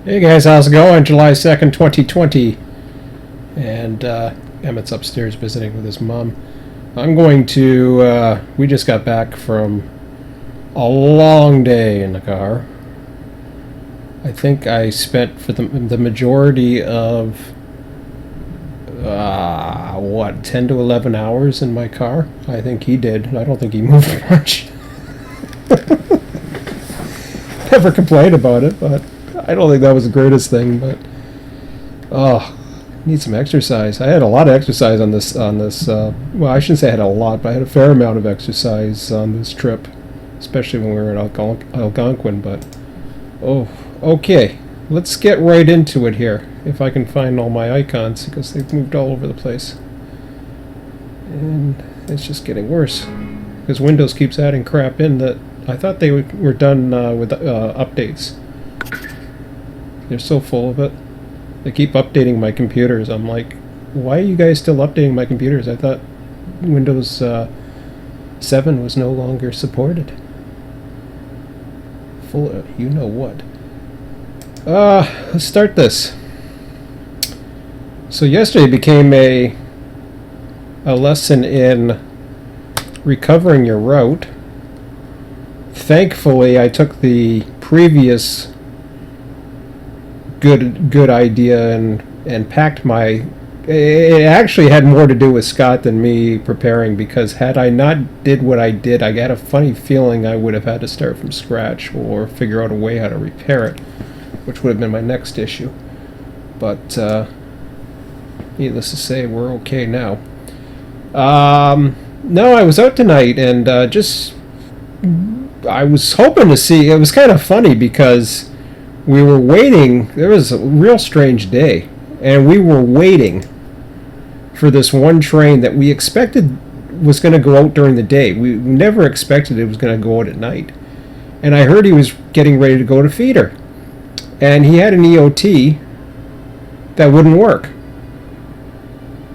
Hey guys, how's it going? July 2nd, 2020. And Emmett's upstairs visiting with his mom. I'm going to, we just got back from a long day in the car. I think I spent for the majority of, 10 to 11 hours in my car? I think he did. I don't think he moved much. Never complained about it, but I don't think that was the greatest thing, but need some exercise. I had a lot of exercise on this well, I shouldn't say I had a lot, but I had a fair amount of exercise on this trip, especially when we were at Algonquin. But okay, let's get right into it here, if I can find all my icons, because they've moved all over the place and it's just getting worse because Windows keeps adding crap in that I thought they were done with updates. They're so full of it. They keep updating my computers. I'm like, why are you guys still updating my computers? I thought Windows 7 was no longer supported. Full of you know what. Let's start this. So yesterday became a lesson in recovering your route. Thankfully, I took the previous good idea and packed my. It actually had more to do with Scott than me preparing, because had I not did what I did, I got a funny feeling I would have had to start from scratch or figure out a way how to repair it, which would have been my next issue. But needless to say, we're okay now. No, I was out tonight and just I was hoping to see. It was kind of funny because we were waiting. There was a real strange day, and we were waiting for this one train that we expected was going to go out during the day. We never expected it was going to go out at night. And I heard he was getting ready to go to feeder, and he had an EOT that wouldn't work,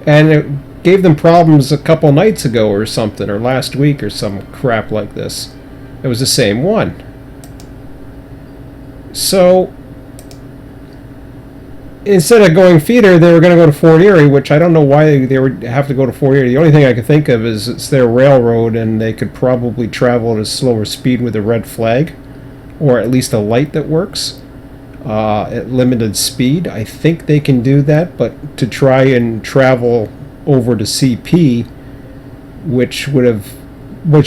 and it gave them problems a couple nights ago or something, or last week or some crap like this. It was the same one. So instead of going feeder, they were going to go to Fort Erie, which I don't know why they would have to go to Fort Erie. The only thing I could think of is it's their railroad, and they could probably travel at a slower speed with a red flag, or at least a light that works at limited speed. I think they can do that, but to try and travel over to CP, which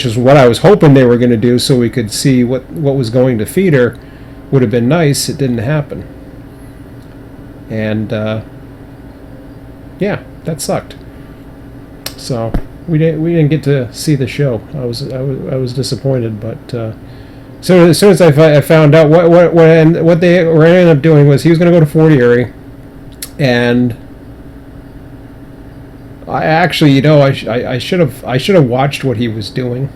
is what I was hoping they were going to do, so we could see what was going to feeder, would have been nice. It didn't happen, and yeah, that sucked. So we didn't get to see the show. I was disappointed, but so as soon as I found out what they were ended up doing was he was going to go to Fort Erie, and I actually, I should have watched what he was doing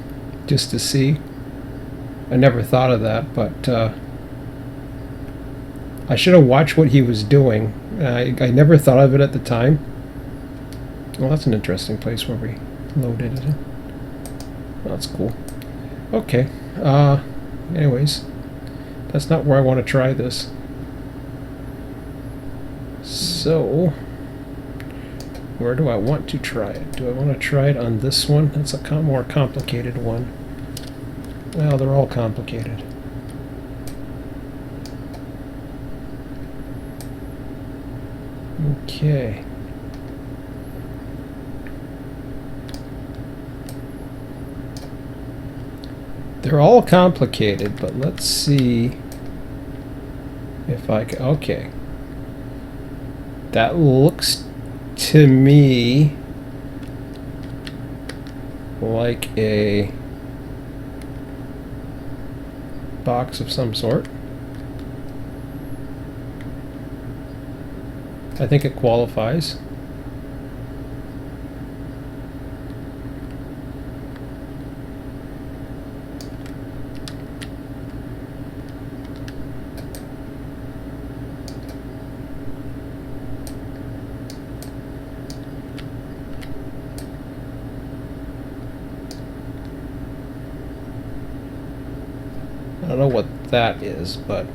just to see. I never thought of that, but I should have watched what he was doing. I never thought of it at the time. Well, that's an interesting place where we loaded it. That's cool. Okay. Anyways, that's not where I want to try this. So, where do I want to try it? Do I want to try it on this one? That's a more complicated one. Well, they're all complicated. Okay. They're all complicated, but let's see if I can. Okay. That looks to me like a box of some sort. I think it qualifies. I don't know what that is, but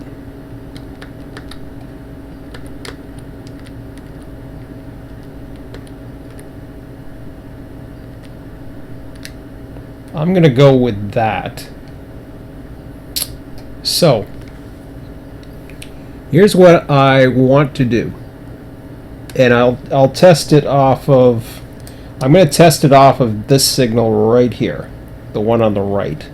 I'm going to go with that. So, here's what I want to do. And I'll test it off of, I'm going to test it off of this signal right here, the one on the right,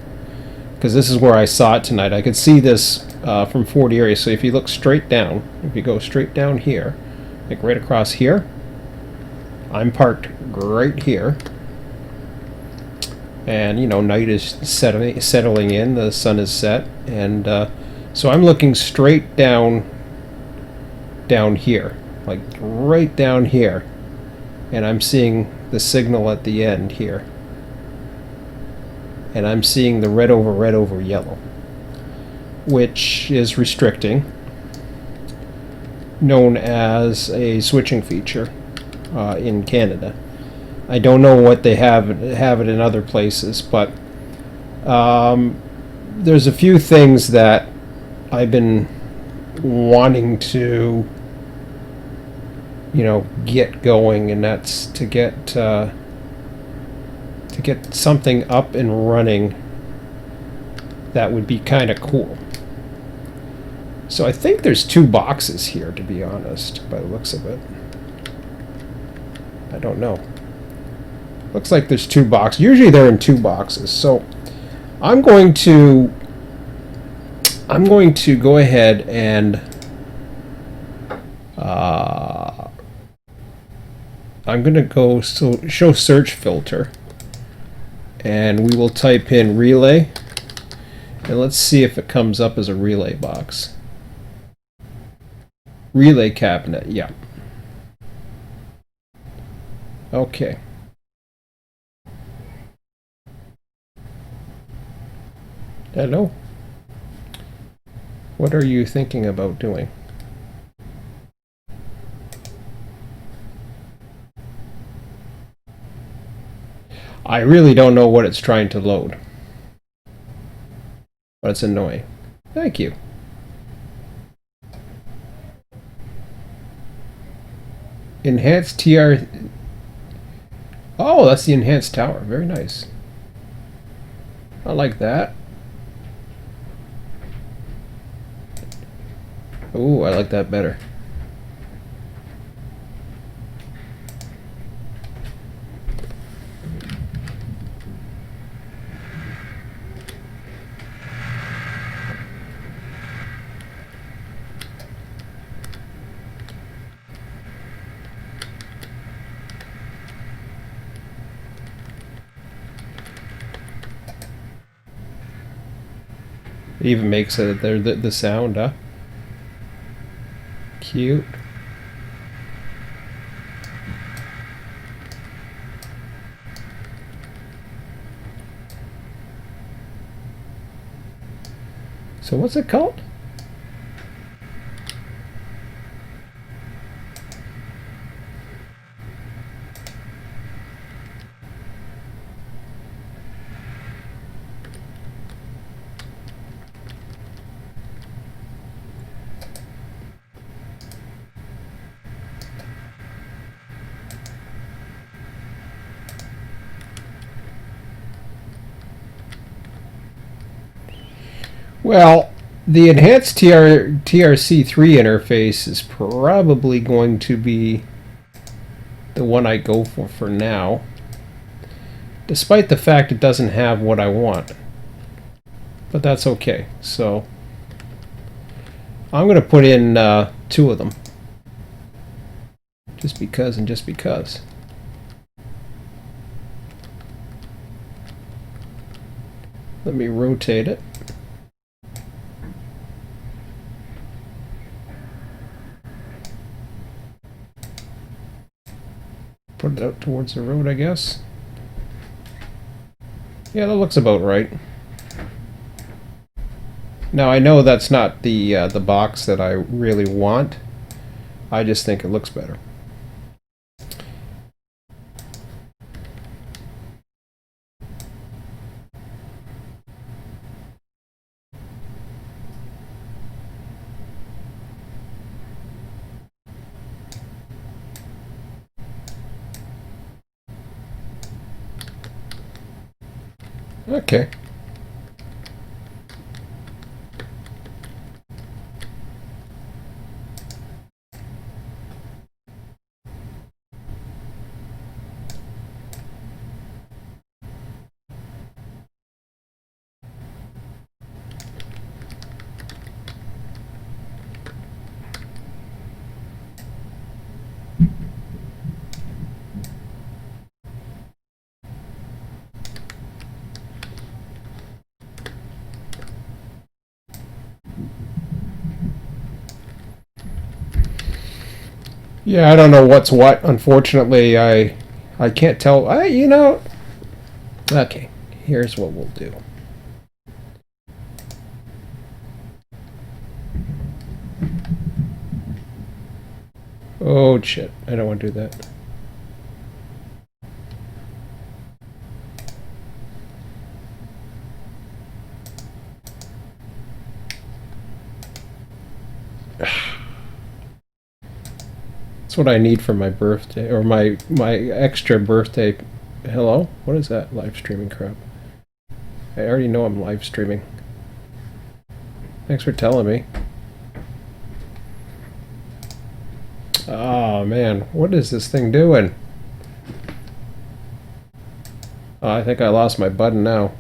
because this is where I saw it tonight. I could see this from 40 area. So if you look straight down, if you go straight down here, like right across here, I'm parked right here, and you know, night is settling in, the sun is set, and so I'm looking straight down here, like right down here, and I'm seeing the signal at the end here, and I'm seeing the red over yellow, which is restricting, known as a switching feature in Canada. I don't know what they have it in other places, but there's a few things that I've been wanting to, you know, get going, and that's to get something up and running that would be kind of cool. So I think there's 2 boxes here, to be honest, by the looks of it. I don't know. Looks like there's 2 boxes. Usually they're in 2 boxes. So I'm going to go ahead and I'm going to go show search filter, and we will type in relay, and let's see if it comes up as a relay box. Relay cabinet, yeah. Okay. Hello? What are you thinking about doing? I really don't know what it's trying to load, but it's annoying. Thank you. Enhanced TR... Oh, that's the enhanced tower. Very nice. I like that. Ooh, I like that better. It even makes the sound, huh? Cute. So what's it called? Well, the enhanced TRC3 interface is probably going to be the one I go for now, despite the fact it doesn't have what I want. But that's okay. So I'm going to put in 2 of them, just because and just because. Let me rotate it. Put it out towards the road, I guess. Yeah, that looks about right. Now I know that's not the box that I really want. I just think it looks better. Okay. Yeah, I don't know what's what. Unfortunately, I can't tell. You know. Okay, here's what we'll do. Oh shit! I don't want to do that. That's what I need for my birthday, or my extra birthday. Hello? What is that live streaming crap? I already know I'm live streaming. Thanks for telling me. Oh man, what is this thing doing? Oh, I think I lost my button now.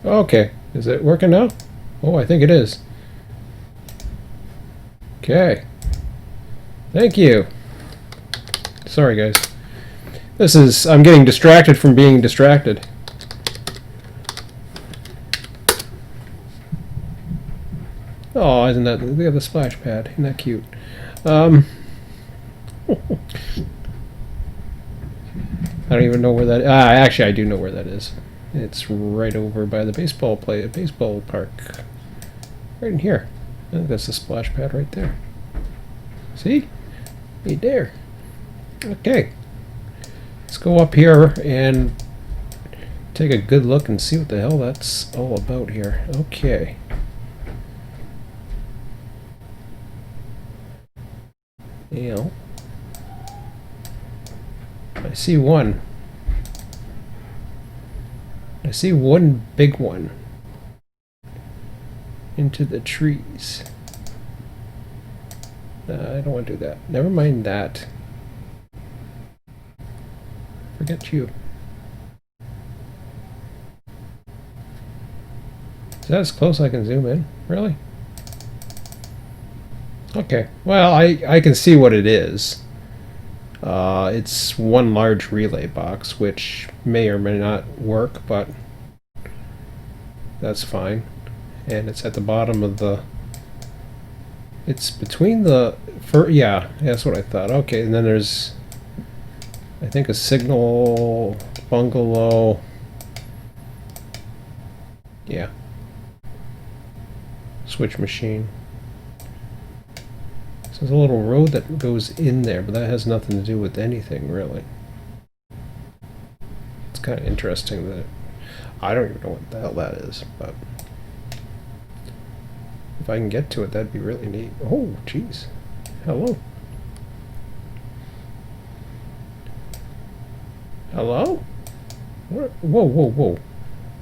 Okay, is it working now? Oh, I think it is. Okay. Thank you. Sorry, guys. I'm getting distracted from being distracted. Oh, isn't that, they have the splash pad. Isn't that cute? I don't even know where that, actually I do know where that is. It's right over by the baseball park. Right in here. I think that's the splash pad right there. See? Right there. Okay. Let's go up here and take a good look and see what the hell that's all about here. Okay. Yeah. I see one. I see one big one into the trees. I don't want to do that. Never mind that. Forget you. Is that as close as I can zoom in? Really? Okay. Well, I can see what it is. It's one large relay box, which may or may not work, but that's fine. And it's at the bottom of the... It's between the... yeah, that's what I thought. Okay, and then there's... I think a signal bungalow. Yeah. Switch machine. So there's a little road that goes in there, but that has nothing to do with anything, really. It's kind of interesting that... I don't even know what the hell that is, but... if I can get to it, that'd be really neat. Oh, jeez. Hello. Hello? What? Whoa, whoa, whoa.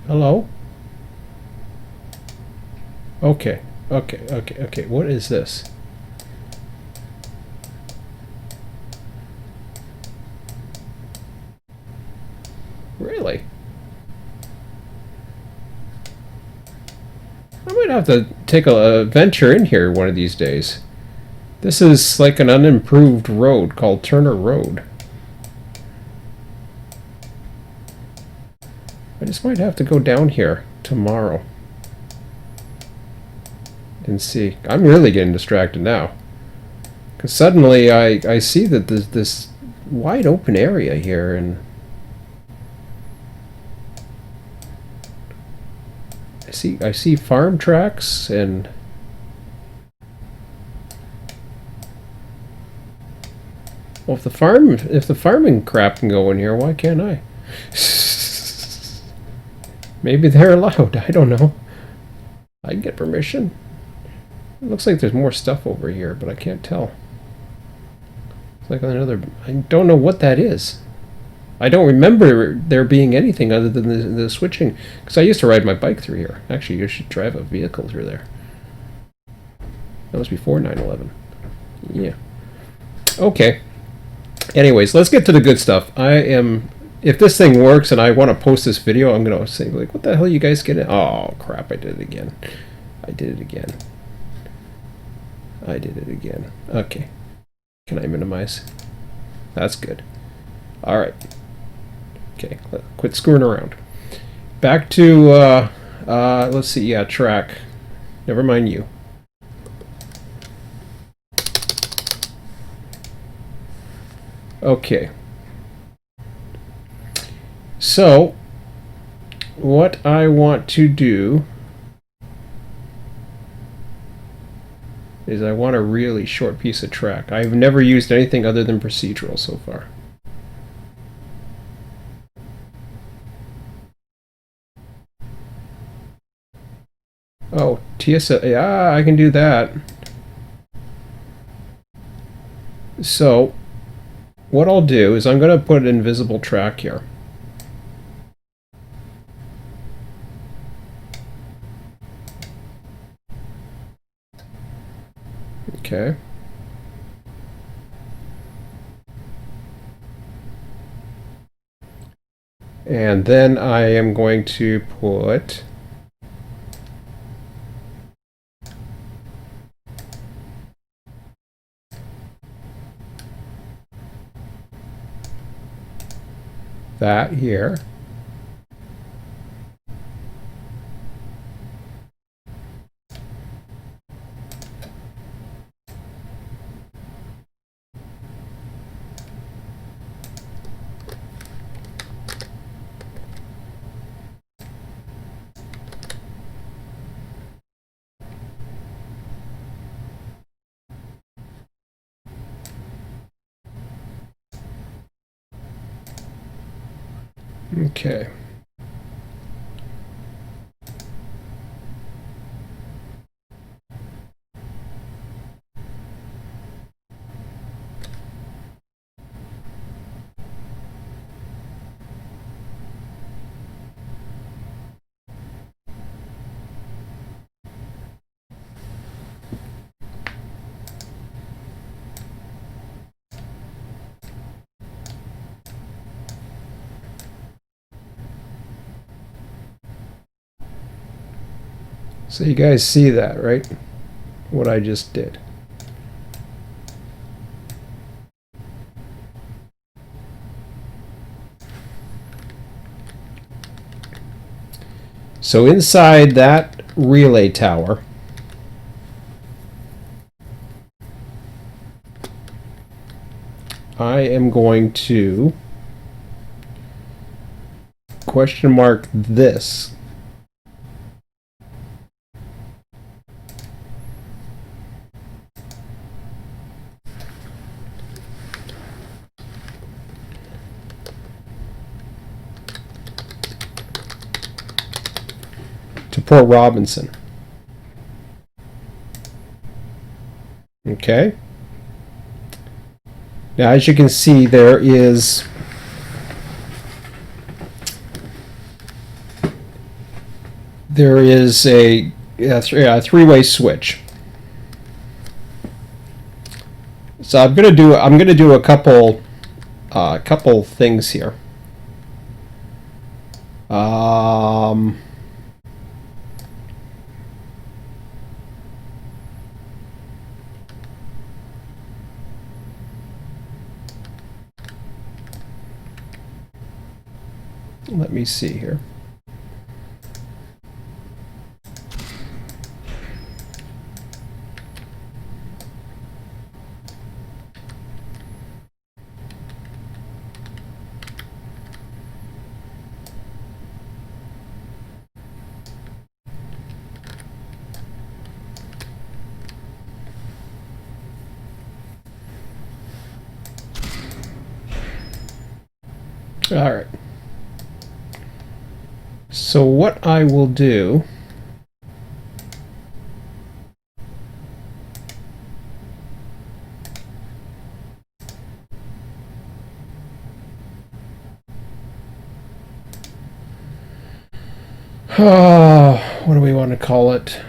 Hello? Okay, okay. What is this? Really? I might have to take a venture in here one of these days. This is like an unimproved road called Turner Road. I just might have to go down here tomorrow and see. I'm really getting distracted now. Because suddenly I see that there's this wide open area here, and I see farm tracks, and well, if the farming crap can go in here, why can't I? Maybe they're allowed. I don't know. I can get permission. It looks like there's more stuff over here, but I can't tell. It's like another... I don't know what that is. I don't remember there being anything other than the switching. Because I used to ride my bike through here. Actually, you should drive a vehicle through there. That was before 9/11. Yeah. Okay. Anyways, let's get to the good stuff. If this thing works and I want to post this video, I'm going to say, like, what the hell you guys getting? Oh, crap, I did it again. I did it again. I did it again. Okay. Can I minimize? That's good. All right. Okay, quit screwing around. Back to, let's see, yeah, track. Never mind you. Okay. So, what I want to do is I want a really short piece of track. I've never used anything other than procedural so far. Oh, TSL, yeah, I can do that. So, what I'll do is I'm going to put an invisible track here. Okay. And then I am going to put that here. Okay. So you guys see that, right? What I just did. So inside that relay tower, I am going to question mark this. To Port Robinson. Okay. Now, as you can see, there is a three-way switch. So I'm gonna do a couple things here. Let me see here. All right. So what I will do What do we want to call it?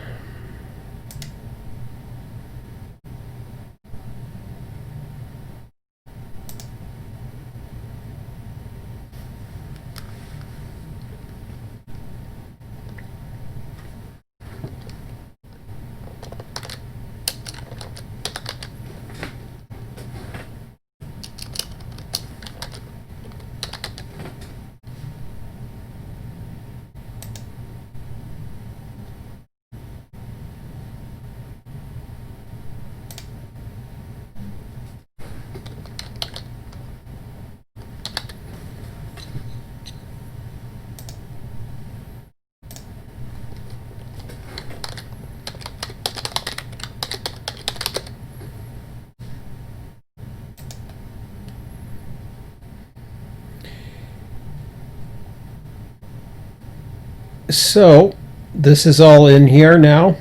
So this is all in here now,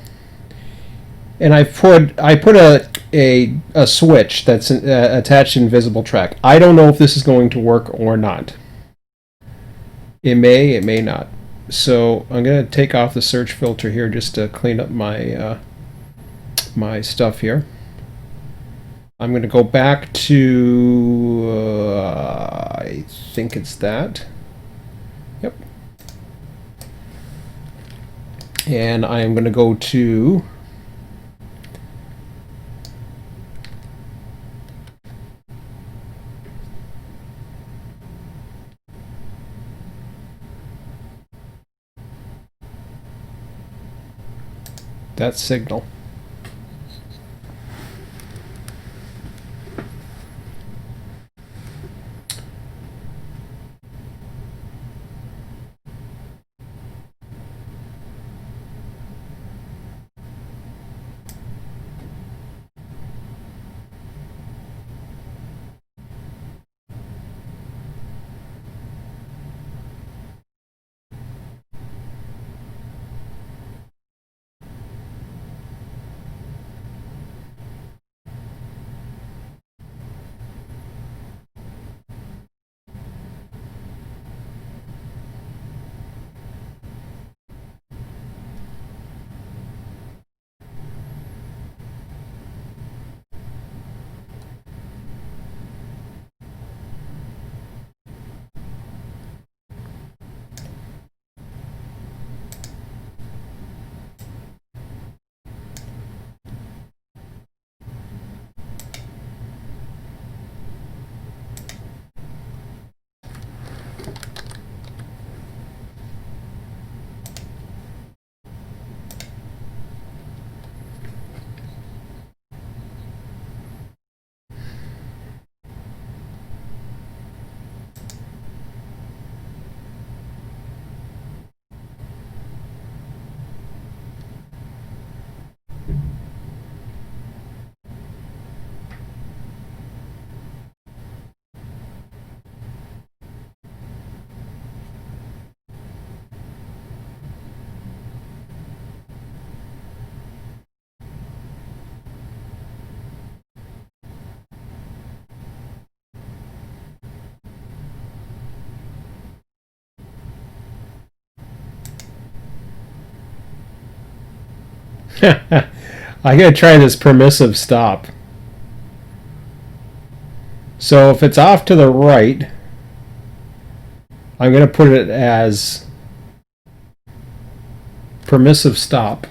and I put a switch that's attached to invisible track. I don't know if this is going to work or not. It may not. So I'm going to take off the search filter here just to clean up my my stuff here. I'm going to go back to I think it's that. Yep. And I am going to go to that signal. I gotta try this permissive stop. So if it's off to the right, I'm gonna put it as permissive stop.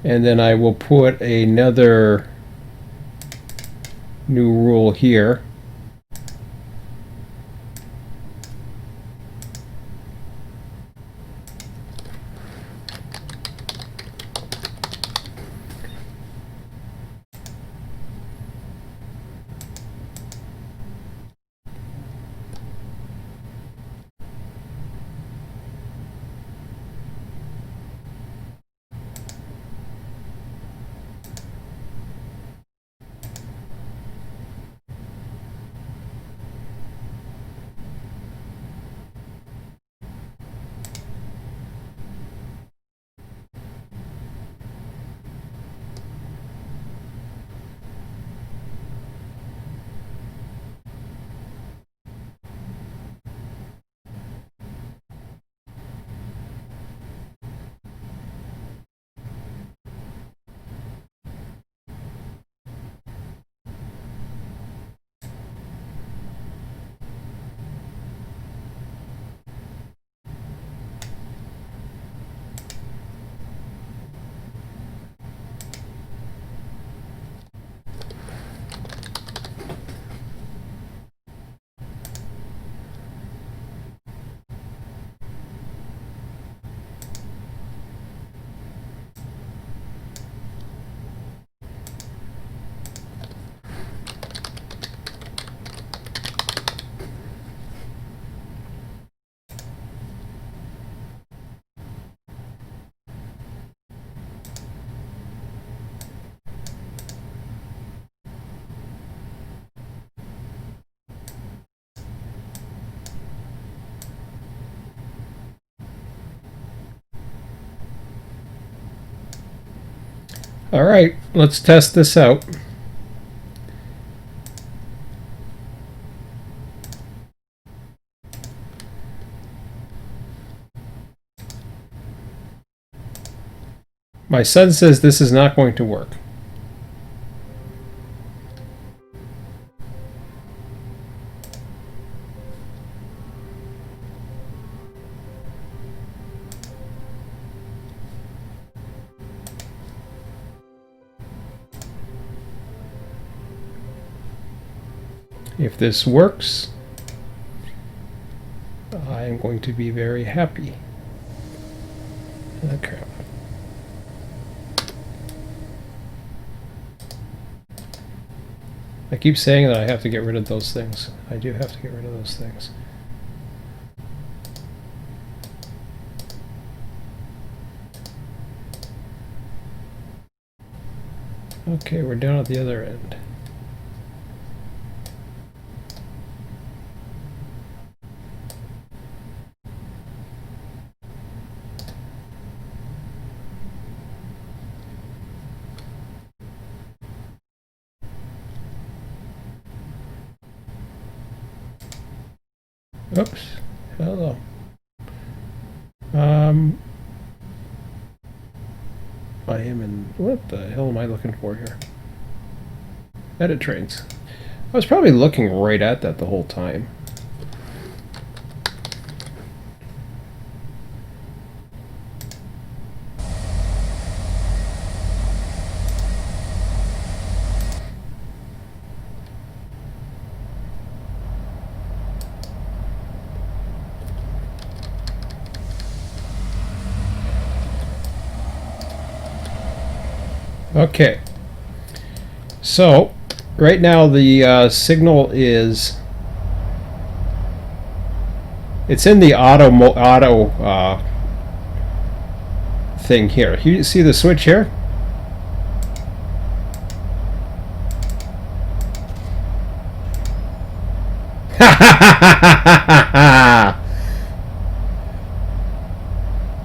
And then I will put another new rule here. All right, let's test this out. My son says this is not going to work. If this works, I am going to be very happy. Oh, crap. I keep saying that I have to get rid of those things. I do have to get rid of those things. Okay, we're down at the other end. Oops. Hello. I am in... What the hell am I looking for here? Edit trains. I was probably looking right at that the whole time. Okay, so right now the signal is, it's in the auto thing here. You see the switch here?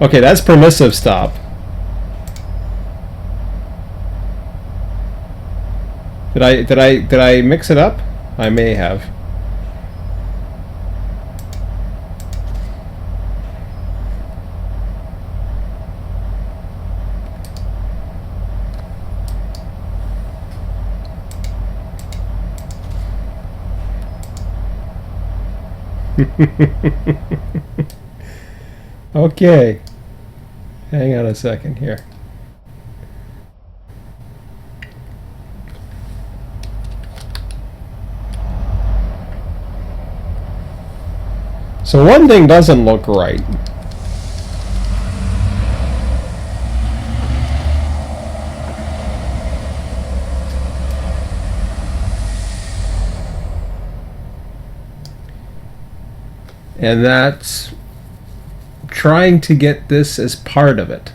Okay, that's permissive stop. Did I mix it up? I may have. Okay. Hang on a second here. So one thing doesn't look right. And that's trying to get this as part of it.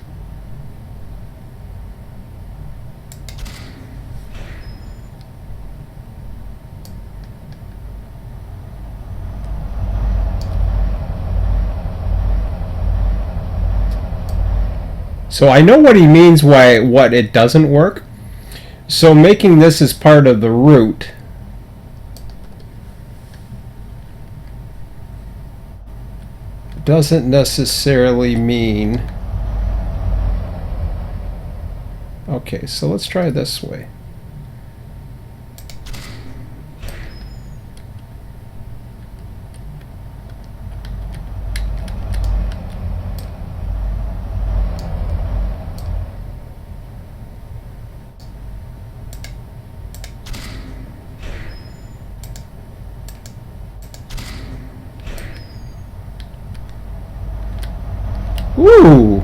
So I know what he means by what it doesn't work. So making this as part of the route doesn't necessarily mean... Okay, so let's try this way. Ooh!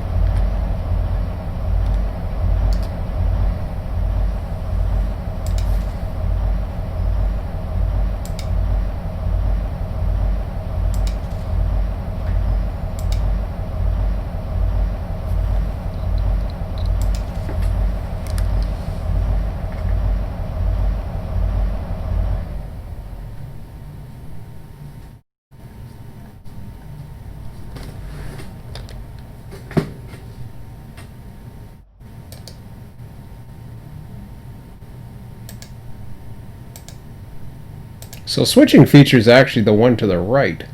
So switching feature is actually the one to the right.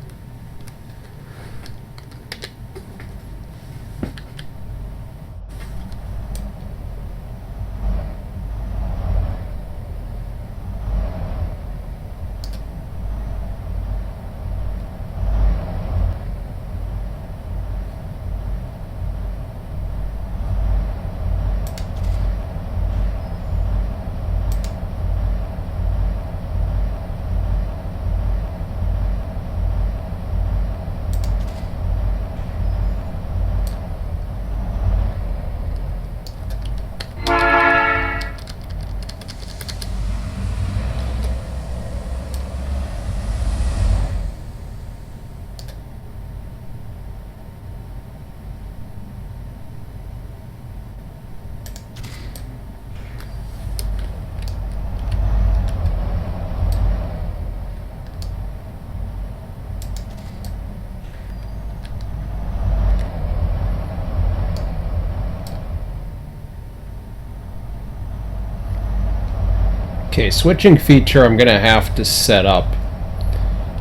Okay, switching feature I'm gonna have to set up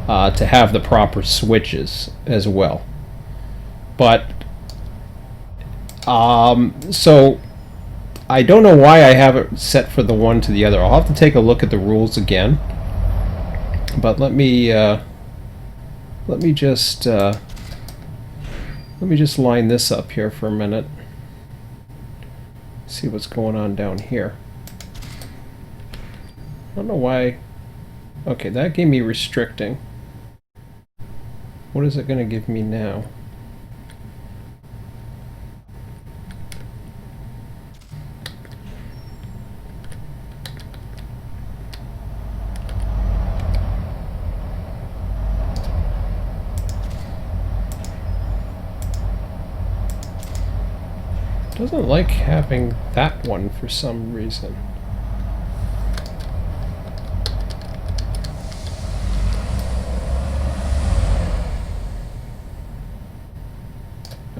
to have the proper switches as well. But so I don't know why I have it set for the one to the other. I'll have to take a look at the rules again. But let me just line this up here for a minute. See what's going on down here. I don't know why. Okay, that gave me restricting. What is it going to give me now? Doesn't like having that one for some reason.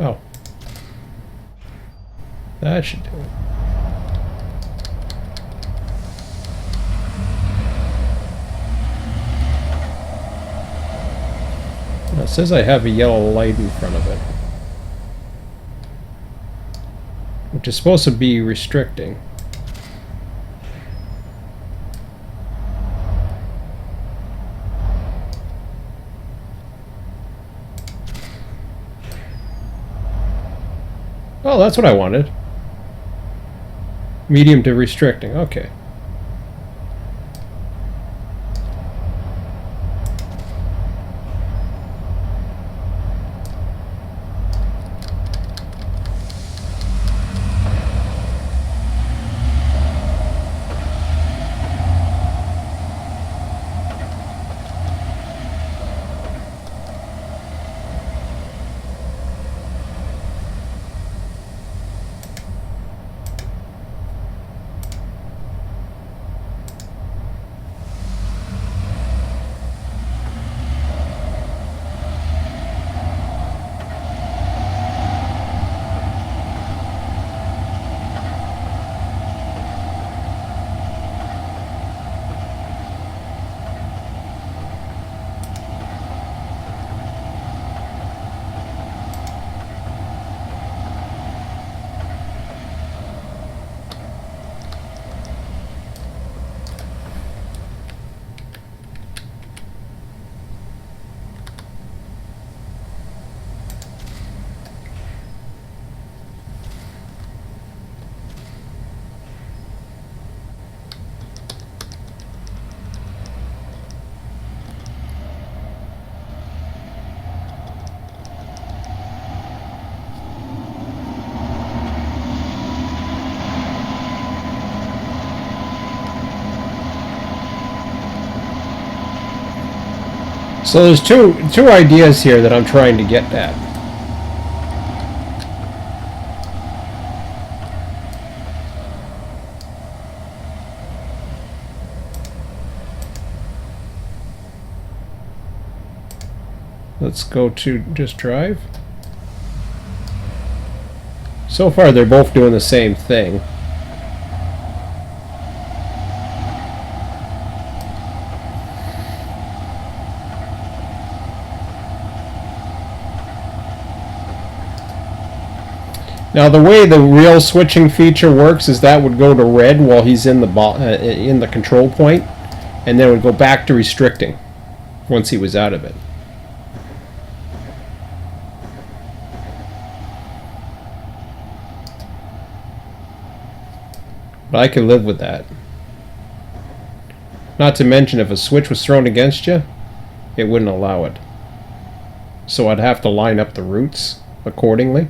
Oh. That should do it. Now, it says I have a yellow light in front of it, which is supposed to be restricting. Oh, that's what I wanted. Medium to restricting. Okay. So there's two ideas here that I'm trying to get at. Let's go to just drive. So far they're both doing the same thing. Now the way the real switching feature works is that would go to red while he's in the control point, and then it would go back to restricting once he was out of it. But I could live with that. Not to mention if a switch was thrown against you, it wouldn't allow it. So I'd have to line up the routes accordingly.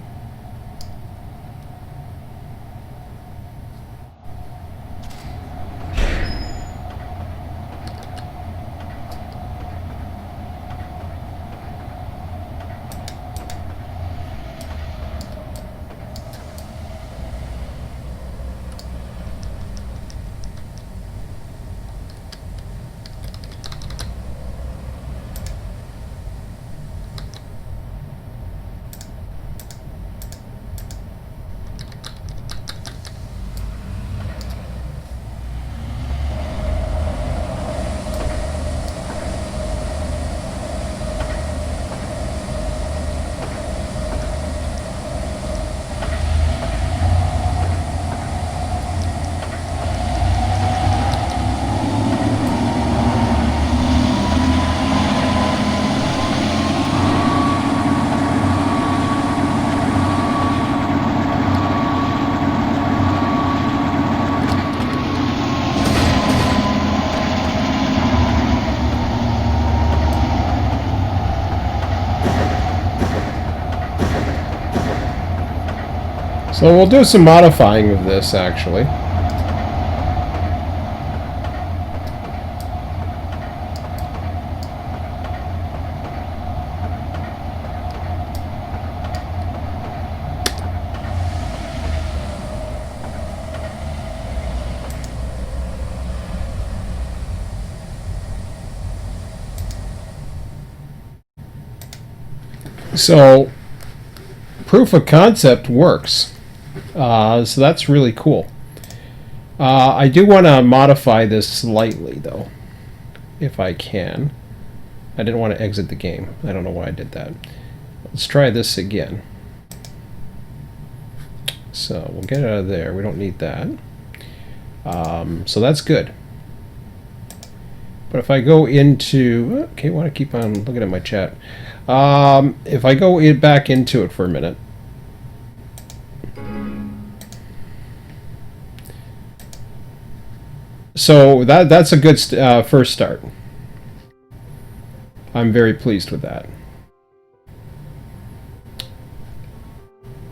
So we'll do some modifying of this, actually. So, proof of concept works. So that's really cool. I do want to modify this slightly, though, if I can. I didn't want to exit the game. I don't know why I did that. Let's try this again. So we'll get it out of there. We don't need that. So that's good. But if I go into... Okay, I want to keep on looking at my chat. If I go back into it for a minute. So that's a good first start. I'm very pleased with that.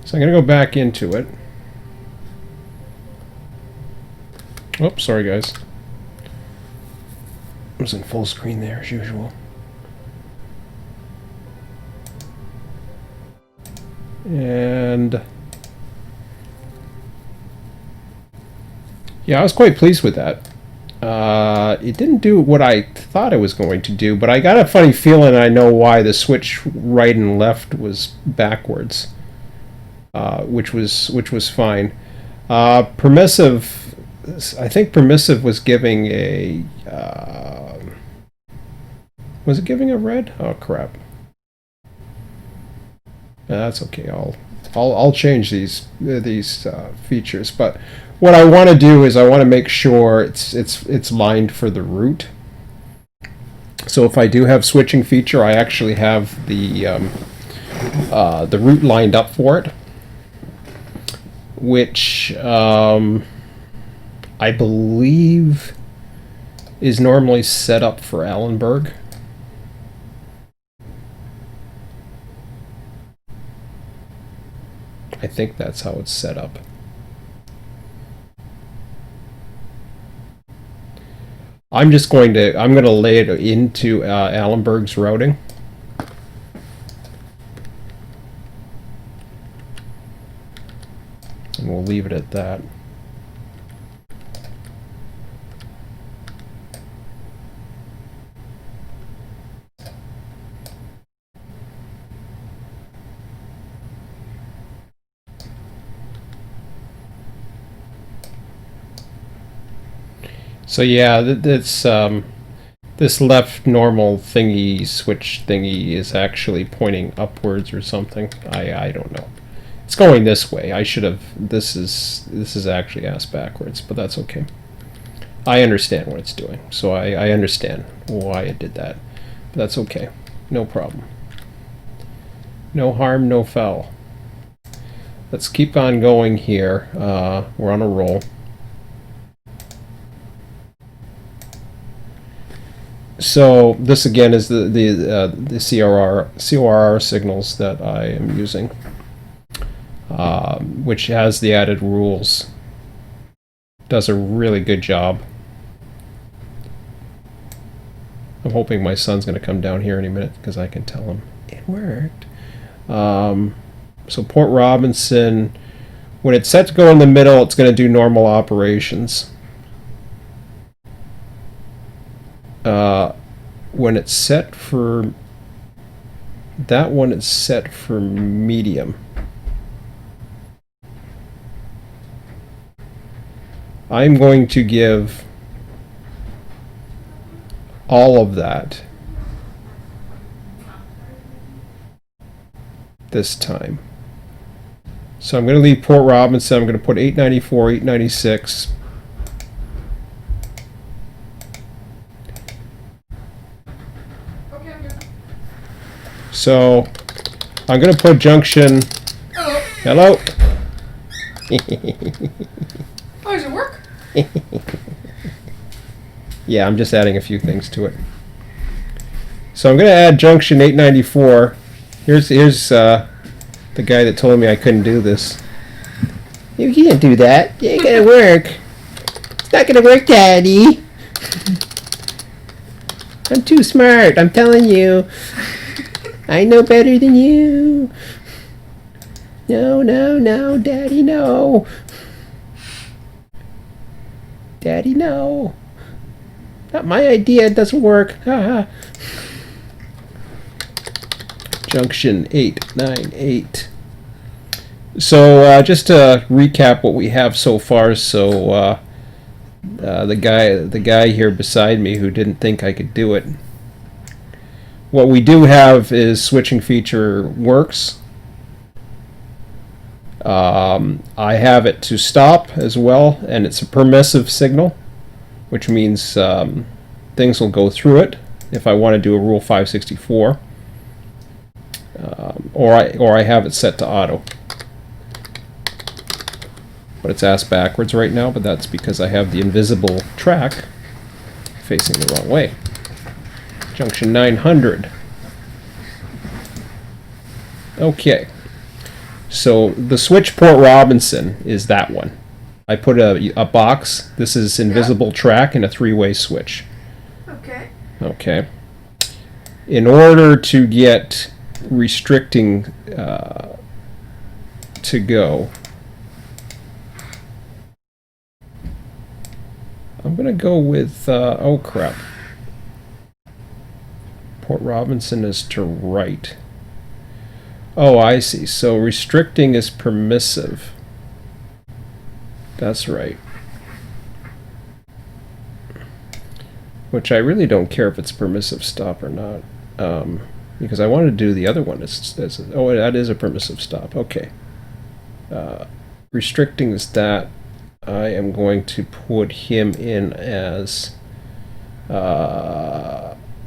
So I'm going to go back into it. Oops, sorry guys. I was in full screen there as usual. And yeah, I was quite pleased with that. It didn't do what I thought it was going to do, but I got a funny feeling I know why the switch right and left was backwards, which was fine. Permissive, I think Permissive was giving a was it giving a red? Oh crap! That's okay. I'll change these features, but what I want to do is I want to make sure it's lined for the route. So if I do have switching feature, I actually have the route lined up for it, which I believe is normally set up for Allenberg. I think that's how it's set up. I'm going to lay it into Allenberg's routing. And we'll leave it at that. So yeah, this left normal thingy switch thingy is actually pointing upwards or something. I don't know. It's going this way. I should have. This is actually ass backwards, but that's okay. I understand what it's doing, so I understand why it did that. But that's okay. No problem. No harm, no foul. Let's keep on going here. We're on a roll. So this again is the CORR signals that I am using, which has the added rules. Does a really good job. I'm hoping my son's going to come down here any minute because I can tell him it worked. So Port Robinson, when it's set to go in the middle, it's going to do normal operations. When it's set for that one, it's set for medium. I'm going to give all of that this time. So I'm going to leave Port Robinson. I'm going to put 894, 896. Okay, I'm good. So I'm going to put junction. Hello. Hello. Oh, does it work? Yeah, I'm just adding a few things to it. So I'm going to add junction 894. Here's the guy that told me I couldn't do this. You can't do that. It ain't gonna work. It's not gonna work, Daddy. I'm too smart. I'm telling you. I know better than you. No, no, no, Daddy, no. Daddy, no. Not my idea. It doesn't work. Haha. Junction 898. So just to recap what we have so far. So the guy here beside me who didn't think I could do it. What we do have is switching feature works. I have it to stop as well, and it's a permissive signal, which means things will go through it if I want to do a Rule 564. Or I have it set to auto. But it's ass backwards right now, but that's because I have the invisible track facing the wrong way. Junction 900. Okay. So the switch Port Robinson is that one. I put a box. This is invisible track and a three-way switch. Okay. Okay. In order to get restricting to go, I'm going to go with, oh crap. Port Robinson is to right. Oh, I see. So restricting is permissive. That's right. Which I really don't care if it's permissive stop or not. Because I want to do the other one. Oh, that is a permissive stop. Okay. Restricting is that. I am going to put him in as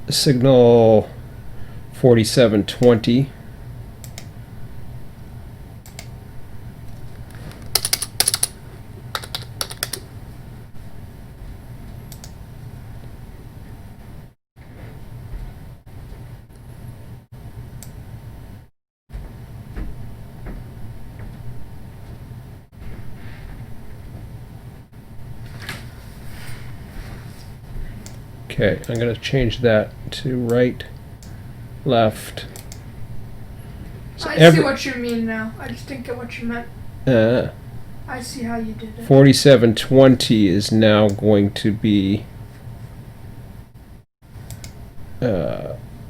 signal 4720. Okay, I'm going to change that to right, left. So I see what you mean now. I just didn't get what you meant. I see how you did it. 4720 is now going to be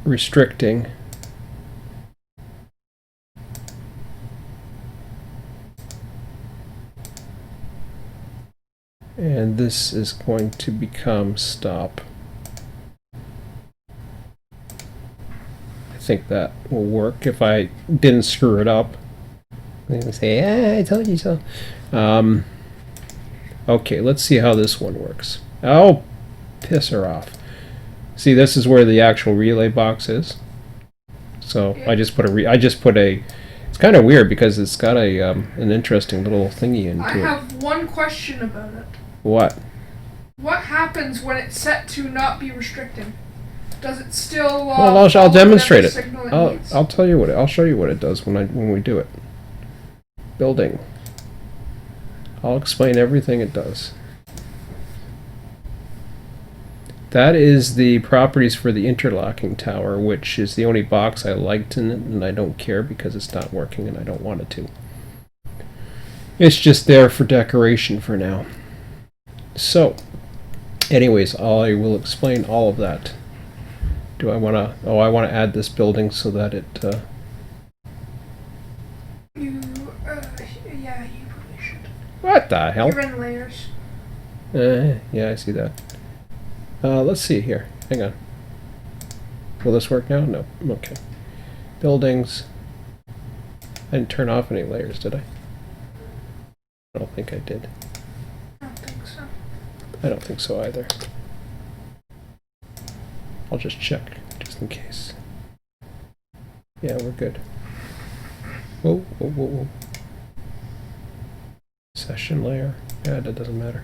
restricting. And this is going to become stop. I think that will work if I didn't screw it up. They say, I told you so. Okay, let's see how this one works. Oh, piss her off. See, this is where the actual relay box is. So I just put a. It's kind of weird because it's got a an interesting little thingy into it. I have one question about it. What? What happens when it's set to not be restricted? Does it still? Well, I'll demonstrate it. Needs? I'll tell you what. I'll show you what it does when we do it. Building. I'll explain everything it does. That is the properties for the interlocking tower, which is the only box I liked in it, and I don't care because it's not working and I don't want it to. It's just there for decoration for now. So, anyways, I will explain all of that. Do I want to... Oh, I want to add this building so that it... Yeah, you probably should. What the hell? You're in layers. Yeah, I see that. Let's see here. Hang on. Will this work now? No. Okay. Buildings. I didn't turn off any layers, did I? I don't think I did. I don't think so. I don't think so either. I'll just check, just in case. Yeah, we're good. Whoa, whoa, whoa, whoa. Session layer. Yeah, that doesn't matter.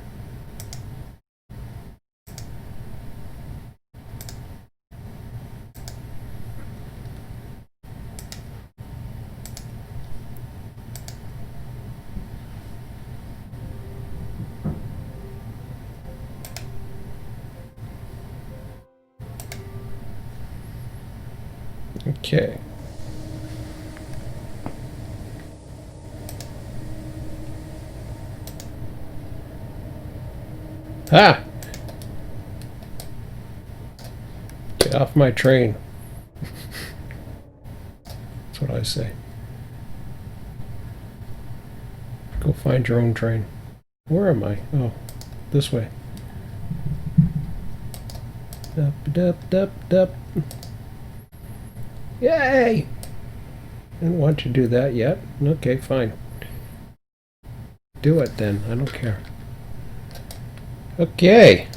Okay. Ah! Get off my train. That's what I say. Go find your own train. Where am I? Oh, this way. Dup, dup, dup, dup. Yay! Didn't want you to do that yet. Okay, fine. Do it then. I don't care. Okay.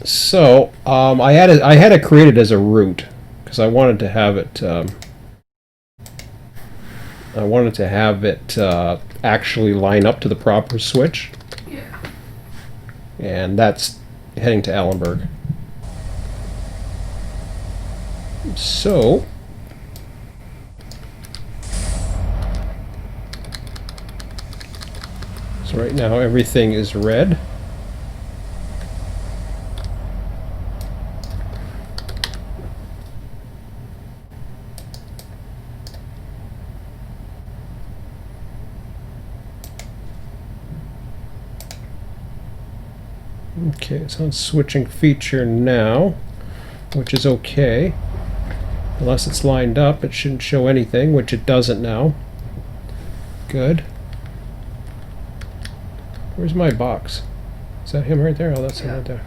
So I had it created as a route because I wanted to have it. I wanted to have it actually line up to the proper switch. Yeah. And that's heading to Allenburg. So right now everything is red. Okay, it's on switching feature now, which is okay. Unless it's lined up, it shouldn't show anything, which it doesn't now. Good. Where's my box? Is that him right there? Oh, that's him right there.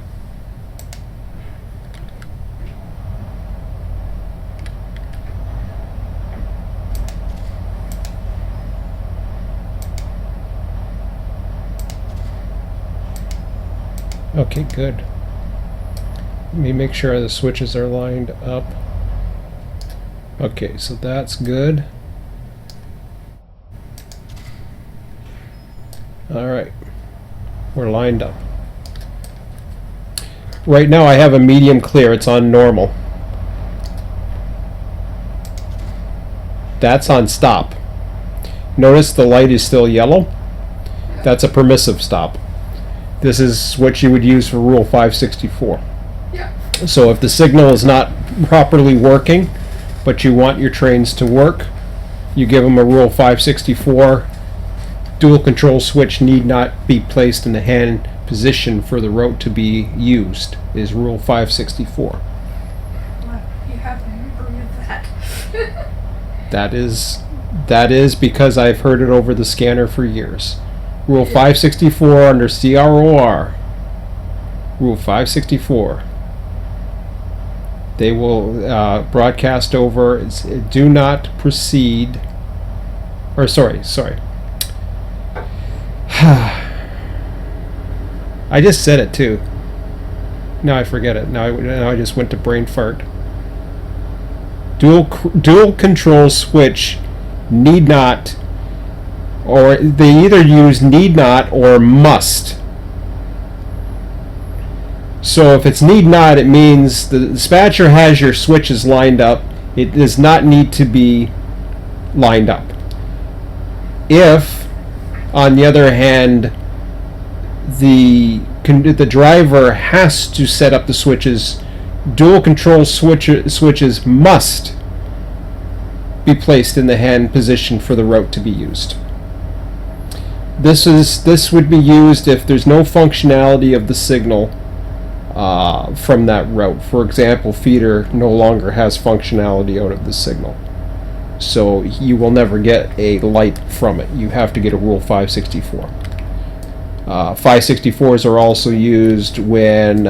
Okay, good. Let me make sure the switches are lined up. Okay, so that's good. All right, we're lined up. Right now I have a medium clear, it's on normal. That's on stop. Notice the light is still yellow. That's a permissive stop. This is what you would use for Rule 564. Yeah. So if the signal is not properly working, but you want your trains to work, you give them a Rule 564. Dual control switch need not be placed in the hand position for the route to be used, is Rule 564. Well, you have a memory of that. That is because I've heard it over the scanner for years. Rule 564 under CROR. Rule 564. They will broadcast over. Do not proceed. Or sorry. I just said it too. Now I forget it. Now I just went to brain fart. Dual control switch need not, or they either use need not or must. So if it's need not, it means the dispatcher has your switches lined up. It does not need to be lined up. If, on the other hand, the driver has to set up the switches, dual control switches must be placed in the hand position for the route to be used. This would be used if there's no functionality of the signal from that route. For example, feeder no longer has functionality out of the signal, so you will never get a light from it. You have to get a Rule 564. 564s are also used when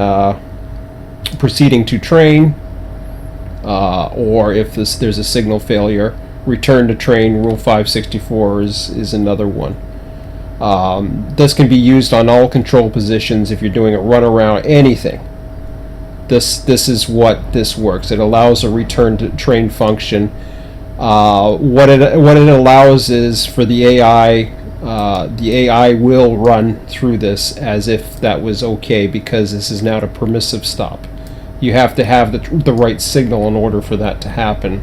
proceeding to train, or if there's a signal failure. Return to train, Rule 564 is another one. This can be used on all control positions if you're doing a run around, anything. This is what this works. It allows a return to train function. What it allows is for the AI. The AI will run through this as if that was okay, because this is now a permissive stop. You have to have the right signal in order for that to happen,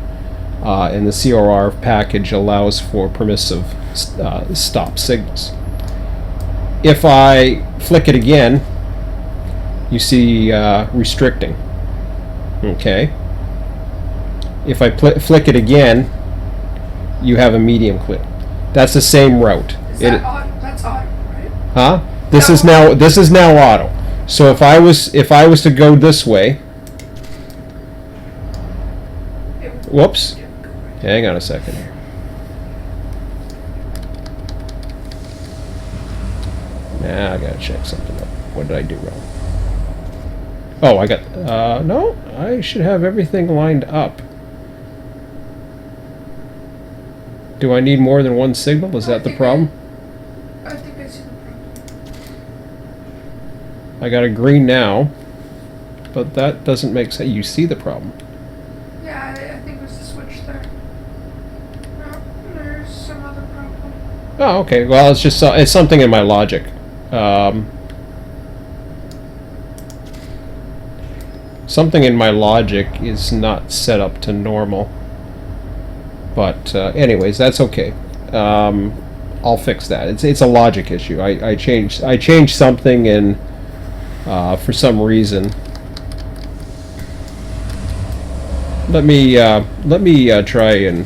and the CRR package allows for permissive stop signals. If I flick it again, you see restricting. Okay. If I flick it again, you have a medium clear. That's the same route. That's auto, right? Huh? This is now auto. So if I was to go this way, whoops. Hang on a second here. Now I gotta check something up. What did I do wrong? Oh, I got no. I should have everything lined up. Do I need more than one signal? Is that the problem? I think I see the problem. I got a green now, but that doesn't make sense. You see the problem. Yeah, I think it was the switch there. No, there's some other problem. Oh, okay. Well, it's just it's something in my logic. Something in my logic is not set up to normal. But anyways, that's okay. I'll fix that. It's a logic issue. I changed something, and for some reason, let me try and.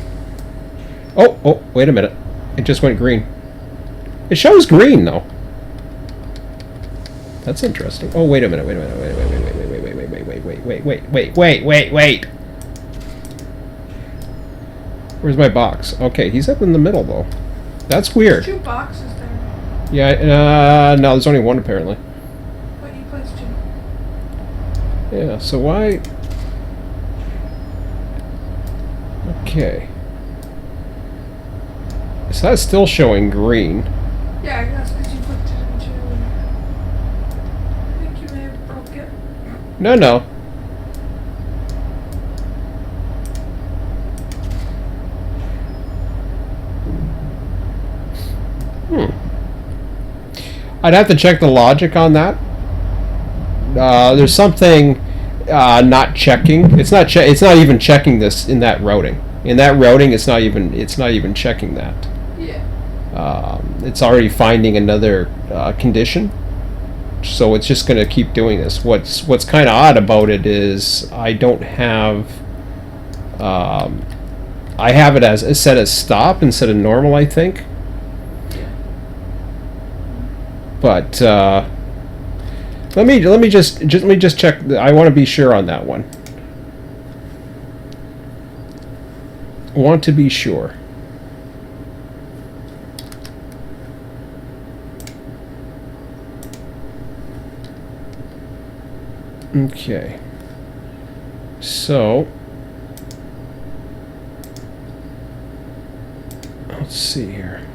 Oh, wait a minute! It just went green. It shows green though. That's interesting. Oh, wait a minute! Wait. Where's my box? Okay, he's up in the middle though. That's weird. There's 2 boxes there. Yeah, no, there's only one apparently. But you placed 2. Yeah, so why? Okay. So that's still showing green. Yeah, I guess because you flipped it into. I think you may have broke it. No. I'd have to check the logic on that. There's something not checking. It's not even checking this in that routing. In that routing, it's not even checking that. Yeah. It's already finding another condition, so it's just going to keep doing this. What's kind of odd about it is I don't have. I have it as set as stop instead of normal, I think. But let me just check. I want to be sure on that one. Want to be sure. Okay. So, let's see here.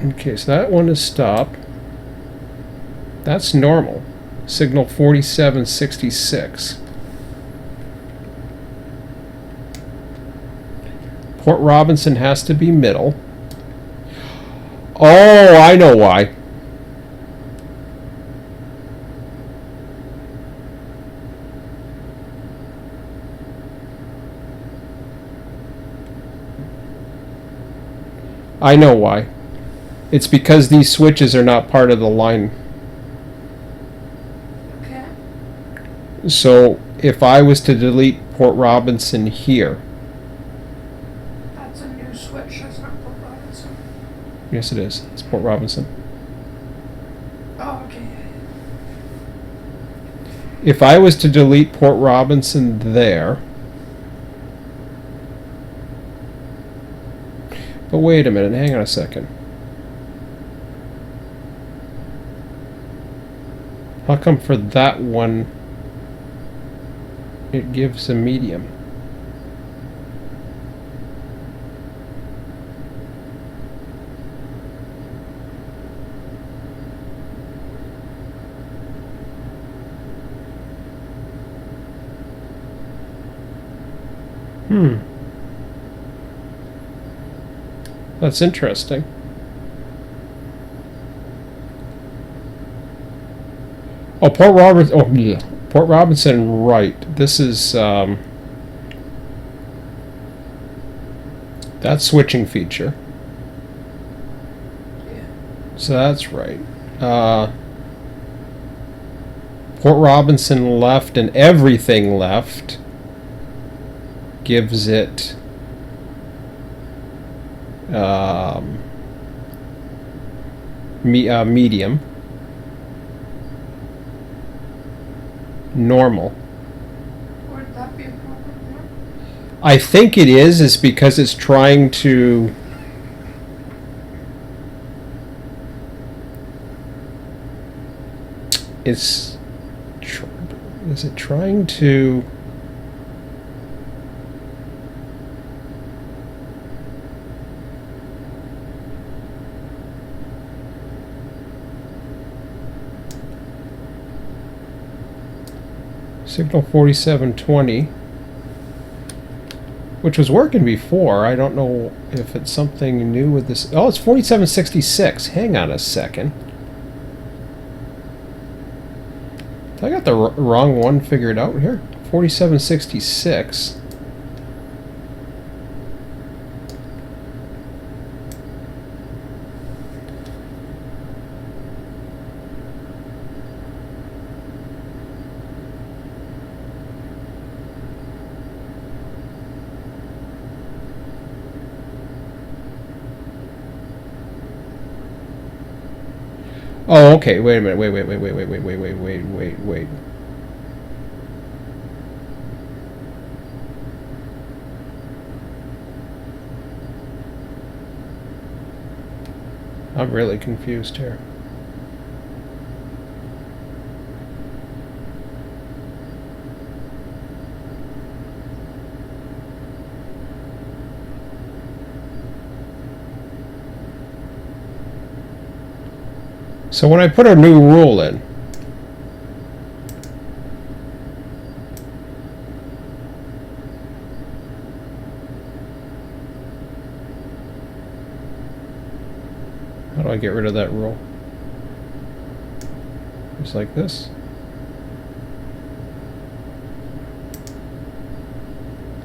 Okay, so that one is stop. That's normal. Signal 4766. Port Robinson has to be middle. Oh, I know why. I know why. It's because these switches are not part of the line. Okay. So if I was to delete Port Robinson here, That's a new switch. That's not Port Robinson. yes it is, it's Port Robinson. Oh, okay. If I was to delete Port Robinson there, but wait a minute, hang on a second. How come for that one it gives a medium? That's interesting. Oh, Port Robinson. Oh, yeah. Port Robinson, right. This is that switching feature. Yeah. So that's right. Port Robinson left and everything left gives it medium. Normal. Would that be a problem? I think it is because it's trying to is it trying to signal 4720, which was working before. I don't know if it's something new with this. Oh, it's 4766. Hang on a second. I got the wrong one figured out here. 4766. Oh, okay. Wait a minute. Wait. I'm really confused here. So when I put a new rule in, how do I get rid of that rule? Just like this.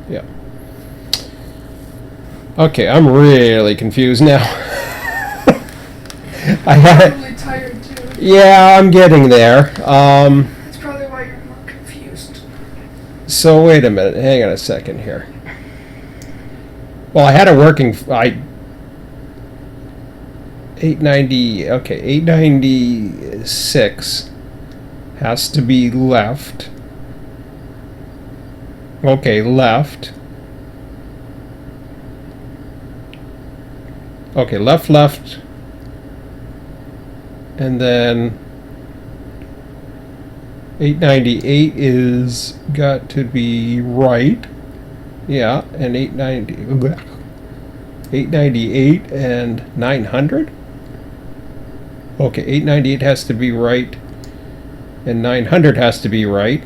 Yeah. Okay, I'm really confused now. I had I'm really tired too. Yeah, I'm getting there. That's probably why you're more confused. So wait a minute. Hang on a second here. Well, I had a working. 890. Okay, 896 has to be left. Okay, left. Okay, left. And then 898 is got to be right. Yeah, and 898 and 900? Okay, 898 has to be right, and 900 has to be right,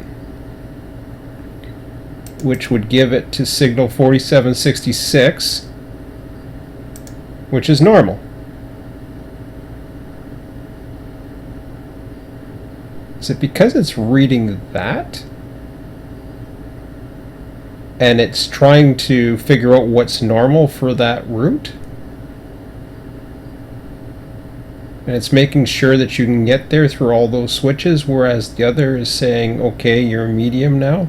which would give it to signal 4766, which is normal. Is it because it's reading that? And it's trying to figure out what's normal for that route? And it's making sure that you can get there through all those switches, whereas the other is saying, okay, you're medium now?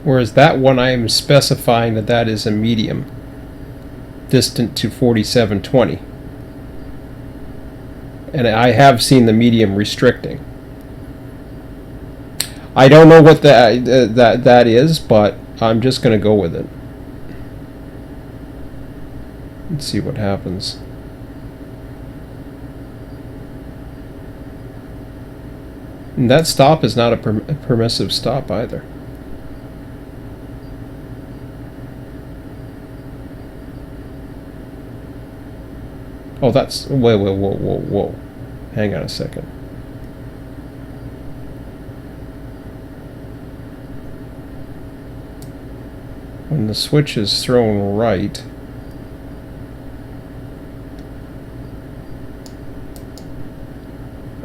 Whereas that one, I am specifying that that is a medium, distant to 4720. And I have seen the medium restricting. I don't know what that is, but I'm just going to go with it. Let's see what happens. And that stop is not a permissive stop either. Oh, that's... Whoa. Hang on a second. When the switch is thrown right...